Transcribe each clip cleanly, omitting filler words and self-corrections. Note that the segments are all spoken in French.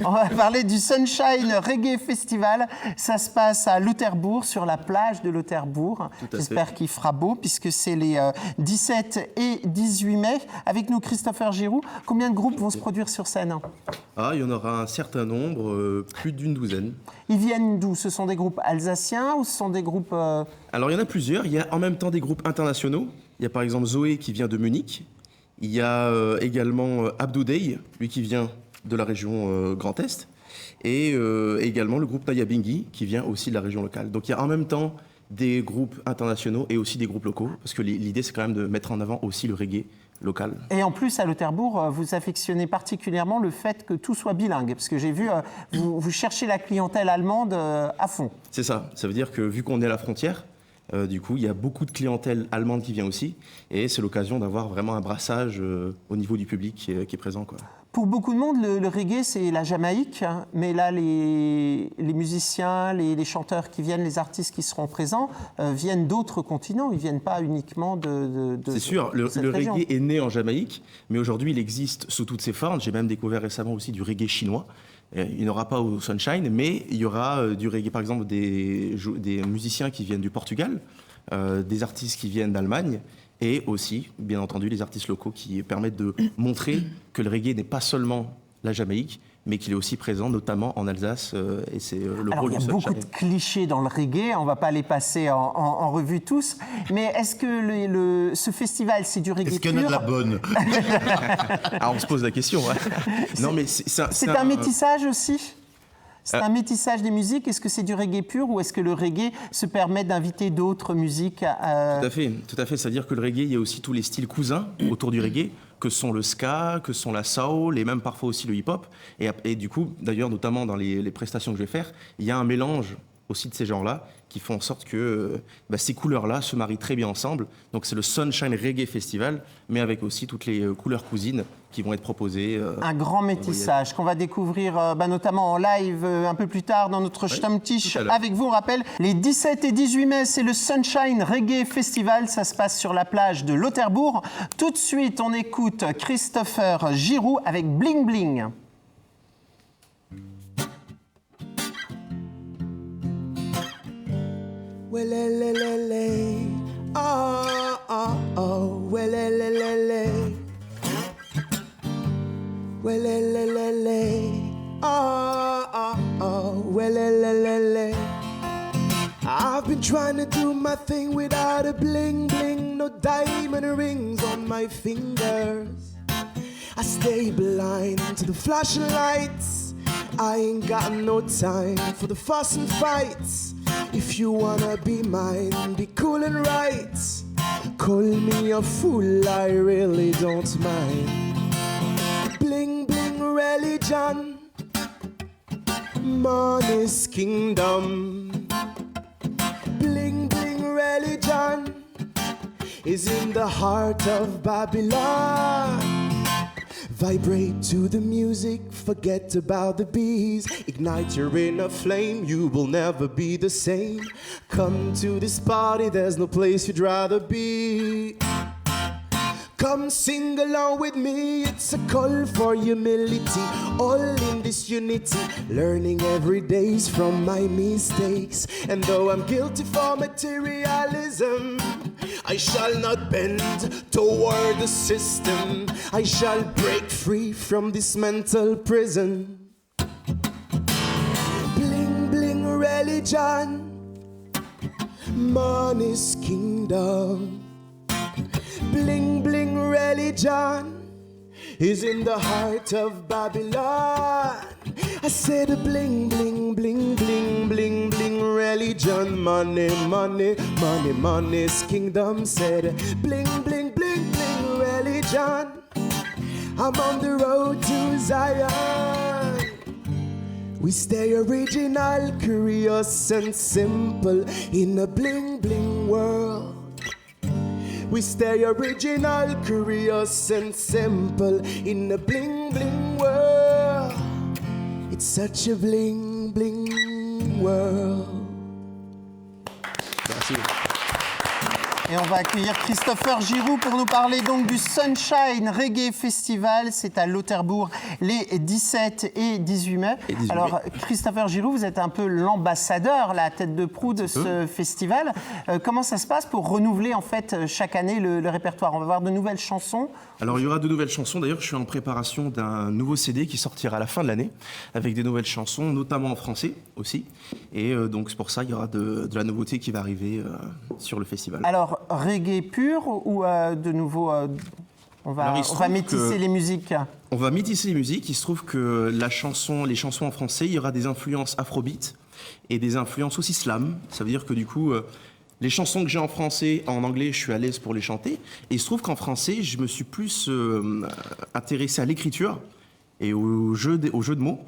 On va parler du Sunshine Reggae Festival. Ça se passe à Lauterbourg, sur la plage de Lauterbourg. J'espère qu'il fera beau, puisque c'est les 17 et 18 mai. Avec nous, Christopher Giroux. Combien de groupes vont se produire sur scène ? Il y en aura un certain nombre, plus d'une douzaine. Ils viennent d'où ? Ce sont des groupes alsaciens ou ce sont des groupes... Alors, il y en a plusieurs. Il y a en même temps des groupes internationaux. Il y a par exemple Zoé qui vient de Munich. Il y a également Abdou Dey, lui qui vient de la région Grand Est, et également le groupe Naya Bingi qui vient aussi de la région locale. Donc il y a en même temps des groupes internationaux et aussi des groupes locaux, parce que l'idée c'est quand même de mettre en avant aussi le reggae local. Et en plus, à Lauterbourg, vous affectionnez particulièrement le fait que tout soit bilingue, parce que j'ai vu, vous cherchez la clientèle allemande à fond. C'est ça, ça veut dire que vu qu'on est à la frontière, du coup, il y a beaucoup de clientèle allemande qui vient aussi, et c'est l'occasion d'avoir vraiment un brassage au niveau du public qui est présent, quoi. Pour beaucoup de monde, le reggae, c'est la Jamaïque, hein, mais là, les musiciens, les chanteurs qui viennent, les artistes qui seront présents, viennent d'autres continents, ils ne viennent pas uniquement de C'est sûr, le reggae est né en Jamaïque, mais aujourd'hui, il existe sous toutes ses formes. J'ai même découvert récemment aussi du reggae chinois. Il n'y en aura pas au Sunshine, mais il y aura du reggae, par exemple, des musiciens qui viennent du Portugal, des artistes qui viennent d'Allemagne, et aussi, bien entendu, les artistes locaux qui permettent de montrer que le reggae n'est pas seulement la Jamaïque, mais qu'il est aussi présent, notamment en Alsace, et c'est le rôle du Sunshine. Il y a beaucoup de clichés dans le reggae, on ne va pas les passer en revue tous, mais est-ce que ce festival, c'est du reggae pur ? Est-ce qu'il y en a de la bonne ? On se pose la question. Ouais. Non, mais c'est un métissage aussi ? C'est un métissage des musiques. Est-ce que c'est du reggae pur ou est-ce que le reggae se permet d'inviter d'autres musiques Tout à fait. C'est-à-dire que le reggae, il y a aussi tous les styles cousins autour du reggae, que sont le ska, que sont la soul et même parfois aussi le hip-hop. Et du coup, d'ailleurs, notamment dans les prestations que je vais faire, il y a un mélange aussi de ces genres-là qui font en sorte que ces couleurs-là se marient très bien ensemble. Donc c'est le Sunshine Reggae Festival, mais avec aussi toutes les couleurs cousines qui vont être proposées. Un grand métissage qu'on va découvrir notamment en live un peu plus tard dans notre Stammtisch avec vous. On rappelle, les 17 et 18 mai, c'est le Sunshine Reggae Festival. Ça se passe sur la plage de Lauterbourg. Tout de suite, on écoute Christopher Giroux avec Bling Bling. Welelelele, oh, oh, oh, welelelele. Welelelele, oh, oh, oh, welelelele. I've been trying to do my thing without a bling bling, no diamond rings on my fingers. I stay blind to the flashing lights. I ain't got no time for the fuss and fights. If you wanna be mine, be cool and right. Call me a fool, I really don't mind. Bling bling religion, money's kingdom. Bling bling religion is in the heart of Babylon. Vibrate to the music, forget about the bees. Ignite your inner flame, you will never be the same. Come to this party, there's no place you'd rather be. Come sing along with me, it's a call for humility. All in this unity, learning every day's from my mistakes. And though I'm guilty for materialism, I shall not bend toward the system. I shall break free from this mental prison. Bling bling religion, money's kingdom. Bling bling religion is in the heart of Babylon. I said bling bling bling bling bling bling religion, money money money money's kingdom. Said bling bling bling bling religion. I'm on the road to Zion. We stay original, curious and simple in a bling bling world. We stay original, curious and simple in a bling bling world. It's such a bling bling world. Merci. Et on va accueillir Christopher Giroux pour nous parler donc du Sunshine Reggae Festival. C'est à Lauterbourg les 17 et 18 mai. Alors, Christopher Giroux, vous êtes un peu l'ambassadeur, la tête de proue de ce festival. Comment ça se passe pour renouveler en fait chaque année le répertoire? On va avoir de nouvelles chansons. Alors, il y aura de nouvelles chansons. D'ailleurs, je suis en préparation d'un nouveau CD qui sortira à la fin de l'année avec des nouvelles chansons, notamment en français aussi. Et donc, c'est pour ça qu'il y aura de la nouveauté qui va arriver sur le festival. Alors, reggae pur ou de nouveau on va métisser les musiques? On va métisser les musiques. Il se trouve que les chansons en français, il y aura des influences afrobeat et des influences aussi slam. Ça veut dire que du coup, les chansons que j'ai en français, en anglais, je suis à l'aise pour les chanter. Et il se trouve qu'en français, je me suis plus intéressé à l'écriture et au jeu de mots.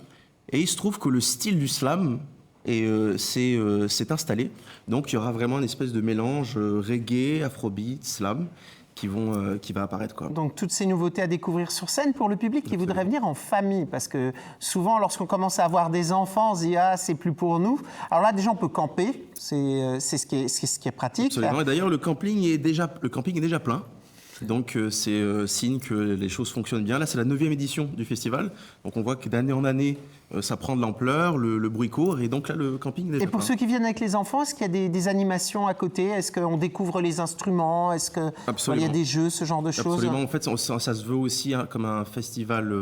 Et il se trouve que le style du slam s'est installé. Donc il y aura vraiment une espèce de mélange reggae, afrobeat, slam qui va apparaître, quoi. Donc toutes ces nouveautés à découvrir sur scène pour le public qui voudrait venir en famille, parce que souvent lorsqu'on commence à avoir des enfants, on se dit ah c'est plus pour nous. Alors là déjà on peut camper, c'est ce qui est pratique. Absolument. Et d'ailleurs le camping est déjà plein. Donc c'est signe que les choses fonctionnent bien. Là, c'est la 9e édition du festival. Donc on voit que d'année en année, ça prend de l'ampleur, le bruit court. Et donc là, le camping est déjà Et pour plein. ceux qui viennent avec les enfants, est-ce qu'il y a des animations à côté? Est-ce qu'on découvre les instruments? Est-ce qu'il y a des jeux, ce genre de choses? Absolument. En fait, ça se veut aussi comme un festival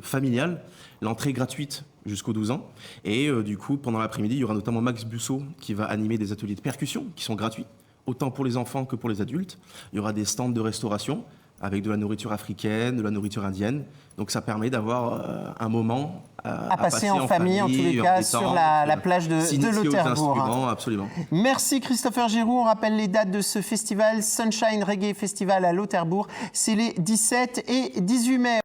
familial. L'entrée est gratuite jusqu'aux 12 ans. Et du coup, pendant l'après-midi, il y aura notamment Max Busso qui va animer des ateliers de percussion qui sont gratuits, autant pour les enfants que pour les adultes. Il y aura des stands de restauration avec de la nourriture africaine, de la nourriture indienne. Donc ça permet d'avoir un moment à passer en famille, en tous les cas, sur la plage de Lauterbourg. Absolument. Merci Christopher Giroux. On rappelle les dates de ce festival, Sunshine Reggae Festival à Lauterbourg. C'est les 17 et 18 mai.